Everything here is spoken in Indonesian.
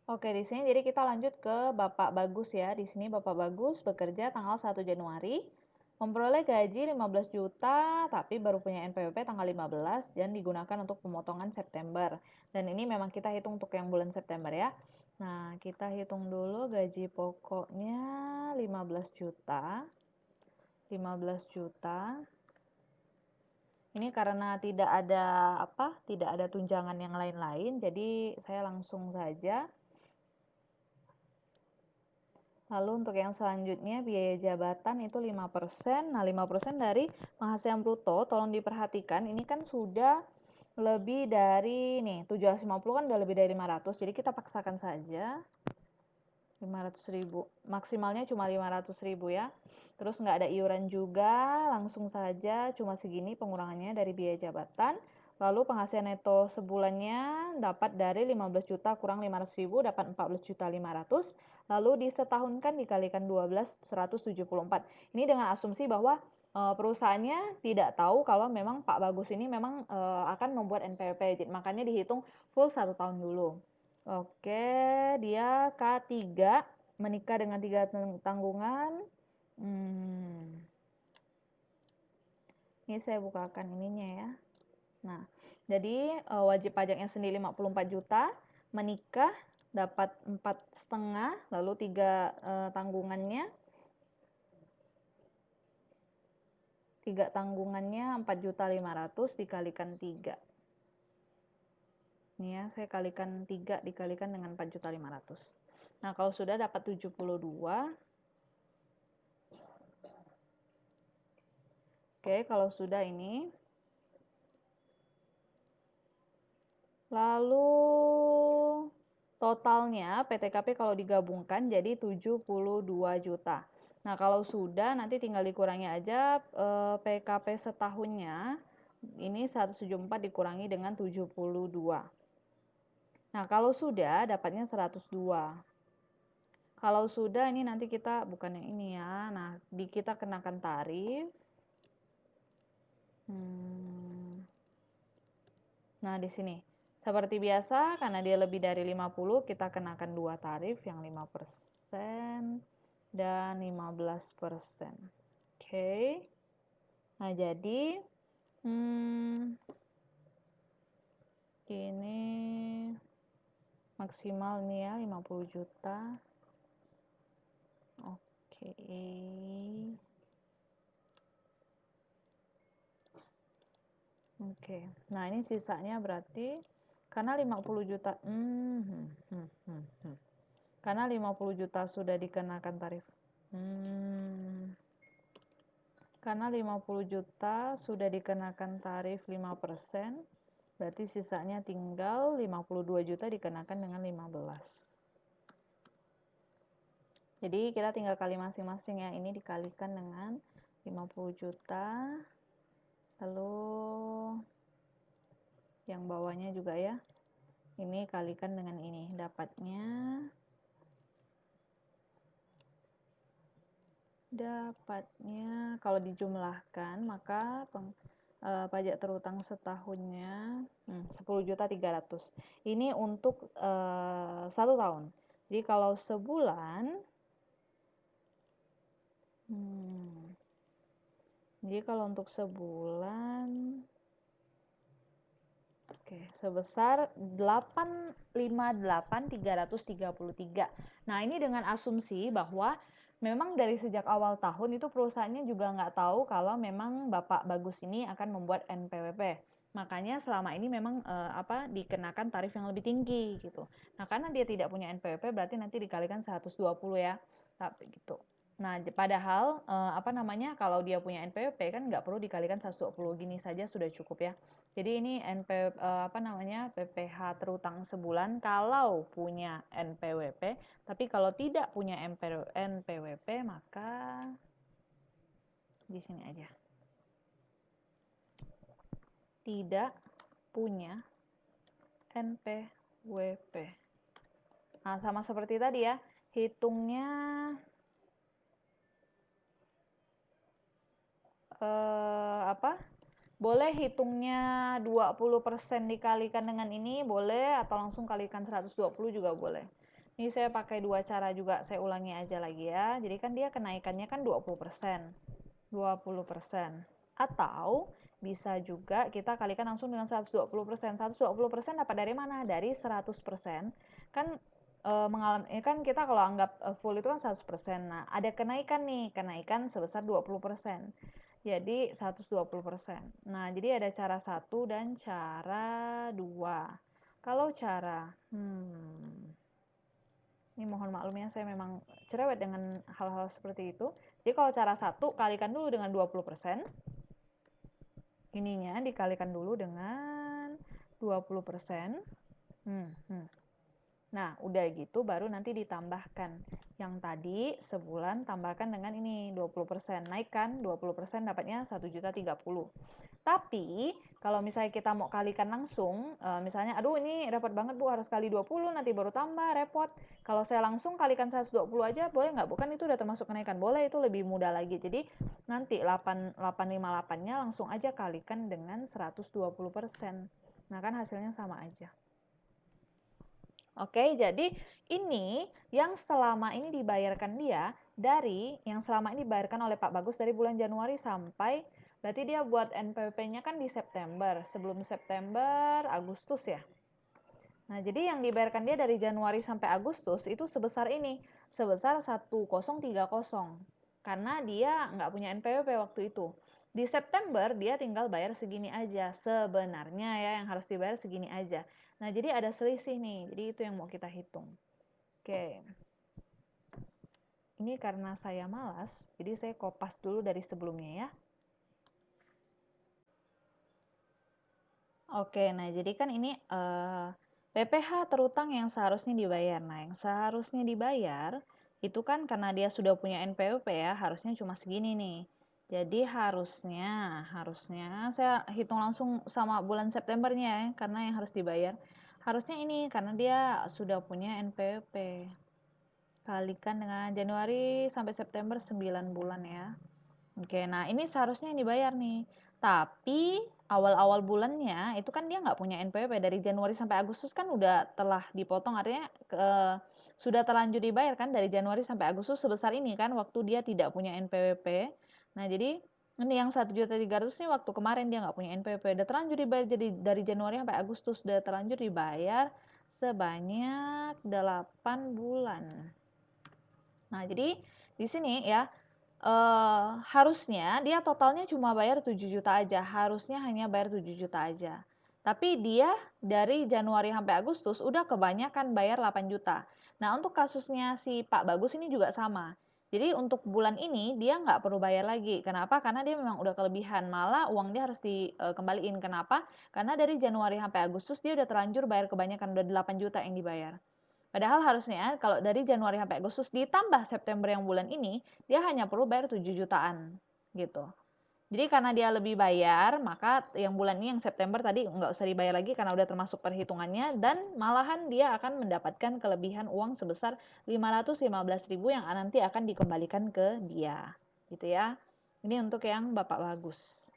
Oke, di sini jadi kita lanjut ke Bapak Bagus ya. Di sini Bapak Bagus bekerja tanggal 1 Januari, memperoleh gaji 15 juta, tapi baru punya NPWP tanggal 15 dan digunakan untuk pemotongan September. Dan ini memang kita hitung untuk yang bulan September ya. Nah, kita hitung dulu gaji pokoknya 15 juta. 15 juta. Ini karena tidak ada tunjangan yang lain-lain, jadi saya langsung saja. Lalu untuk yang selanjutnya biaya jabatan itu 5%. Nah, 5% dari penghasilan bruto, tolong diperhatikan ini kan sudah lebih dari nih, 750 kan udah lebih dari 500. Jadi kita paksakan saja 500.000. Maksimalnya cuma 500.000 ya. Terus nggak ada iuran juga, langsung saja cuma segini pengurangannya dari biaya jabatan. Lalu penghasilan neto sebulannya dapat dari 15 juta kurang 500.000 dapat 14 juta 500. Lalu disetahunkan dikalikan 12, 174. Ini dengan asumsi bahwa perusahaannya tidak tahu kalau memang Pak Bagus ini memang akan membuat NPWP. Makanya dihitung full 1 tahun dulu. Oke, dia K3, menikah dengan 3 tanggungan. Ini saya bukakan ininya ya. Nah, jadi wajib pajaknya sendiri 54 juta, menikah dapat 4,5, lalu 3 tanggungannya. 3 tanggungannya 4.500.000 dikalikan 3. Ini ya, saya kalikan 3 dikalikan dengan 4.500.000. Nah, kalau sudah dapat 72. Oke, kalau sudah ini. Lalu totalnya PTKP kalau digabungkan jadi 72 juta. Nah, kalau sudah nanti tinggal dikurangi aja PKP setahunnya. Ini 174 dikurangi dengan 72. Nah, kalau sudah dapatnya 102. Kalau sudah ini nanti kita bukan yang ini ya. Nah, kita kenakan tarif. Nah, di sini seperti biasa karena dia lebih dari 50 kita kenakan 2 tarif yang 5% dan 15%. Oke. Nah, jadi ini maksimal nih ya 50 juta. Oke. Oke. Nah, ini sisanya berarti karena 50 juta. Karena 50 juta sudah dikenakan tarif. Karena 50 juta sudah dikenakan tarif 5%, berarti sisanya tinggal 52 juta dikenakan dengan 15. Jadi kita tinggal kali masing-masing ya, ini dikalikan dengan 50 juta. Lalu yang bawahnya juga ya. Ini kalikan dengan ini, dapatnya kalau dijumlahkan maka pajak terutang setahunnya 10.300.000. Ini untuk 1 tahun. Jadi kalau sebulan untuk sebulan sebesar 858.333. Nah, ini dengan asumsi bahwa memang dari sejak awal tahun itu perusahaannya juga nggak tahu kalau memang Bapak Bagus ini akan membuat NPWP. Makanya selama ini memang dikenakan tarif yang lebih tinggi gitu. Nah, karena dia tidak punya NPWP berarti nanti dikalikan 120 ya. Tapi gitu. Nah, padahal kalau dia punya NPWP kan nggak perlu dikalikan 120, gini saja sudah cukup ya. Jadi ini PPh terutang sebulan kalau punya NPWP, tapi kalau tidak punya NPWP maka di sini aja. Tidak punya NPWP. Nah, sama seperti tadi ya, hitungnya boleh hitungnya 20% dikalikan dengan ini boleh, atau langsung kalikan 120 juga boleh. Ini saya pakai dua cara juga, saya ulangi aja lagi ya. Jadi kan dia kenaikannya kan 20%. 20%. Atau bisa juga kita kalikan langsung dengan 120%. 120% dapat dari mana? Dari 100%. Kan mengalami kan kita kalau anggap full itu kan 100%. Nah, ada kenaikan nih, kenaikan sebesar 20%. Jadi 120%. Nah, jadi ada cara 1 dan cara 2. Kalau cara ini mohon maklumnya saya memang cerewet dengan hal-hal seperti itu. Jadi kalau cara 1 kalikan dulu dengan 20%. Ininya dikalikan dulu dengan 20%. Nah, udah gitu baru nanti ditambahkan. Yang tadi sebulan tambahkan dengan ini 20%. Naikkan 20% dapatnya 1.030.000. Tapi kalau misalnya kita mau kalikan langsung, misalnya aduh ini repot banget Bu, harus kali 20 nanti baru tambah, repot. Kalau saya langsung kalikan 120 aja boleh nggak? Bukan itu udah termasuk kenaikan. Boleh, itu lebih mudah lagi. Jadi nanti 858-nya langsung aja kalikan dengan 120%. Nah, kan hasilnya sama aja. Oke, jadi ini yang selama ini dibayarkan dia dari yang selama ini dibayarkan oleh Pak Bagus dari bulan Januari sampai berarti dia buat NPWP-nya kan di September, sebelum September, Agustus ya. Nah, jadi yang dibayarkan dia dari Januari sampai Agustus itu sebesar ini, sebesar 1030. Karena dia nggak punya NPWP waktu itu. Di September dia tinggal bayar segini aja, sebenarnya ya yang harus dibayar segini aja. Nah, jadi ada selisih nih, jadi itu yang mau kita hitung. Oke. Ini karena saya malas, jadi saya kopas dulu dari sebelumnya ya. Oke, nah jadi kan ini PPh terutang yang seharusnya dibayar. Nah, yang seharusnya dibayar itu kan karena dia sudah punya NPWP ya, harusnya cuma segini nih. Jadi harusnya saya hitung langsung sama bulan Septembernya ya, karena yang harus dibayar. Harusnya ini karena dia sudah punya NPWP. Kalikan dengan Januari sampai September 9 bulan ya. Oke, nah ini seharusnya yang dibayar nih. Tapi awal-awal bulannya itu kan dia nggak punya NPWP. Dari Januari sampai Agustus kan udah telah dipotong, artinya sudah terlanjur dibayar kan dari Januari sampai Agustus sebesar ini kan waktu dia tidak punya NPWP. Nah, jadi ini yang 1.300.000 nih waktu kemarin dia nggak punya NPWP. Udah terlanjur dibayar, jadi dari Januari sampai Agustus udah terlanjur dibayar sebanyak 8 bulan. Nah, jadi di sini ya harusnya dia totalnya cuma bayar 7 juta aja, harusnya hanya bayar 7 juta aja. Tapi dia dari Januari sampai Agustus udah kebanyakan bayar 8 juta. Nah, untuk kasusnya si Pak Bagus ini juga sama. Jadi untuk bulan ini dia nggak perlu bayar lagi. Kenapa? Karena dia memang udah kelebihan. Malah uang dia harus dikembaliin. Kenapa? Karena dari Januari sampai Agustus dia udah terlanjur bayar kebanyakan, udah 8 juta yang dibayar. Padahal harusnya kalau dari Januari sampai Agustus ditambah September yang bulan ini, dia hanya perlu bayar 7 jutaan gitu. Jadi karena dia lebih bayar, maka yang bulan ini yang September tadi nggak usah dibayar lagi karena udah termasuk perhitungannya, dan malahan dia akan mendapatkan kelebihan uang sebesar 515.000 yang nanti akan dikembalikan ke dia. Gitu ya. Ini untuk yang Bapak Bagus.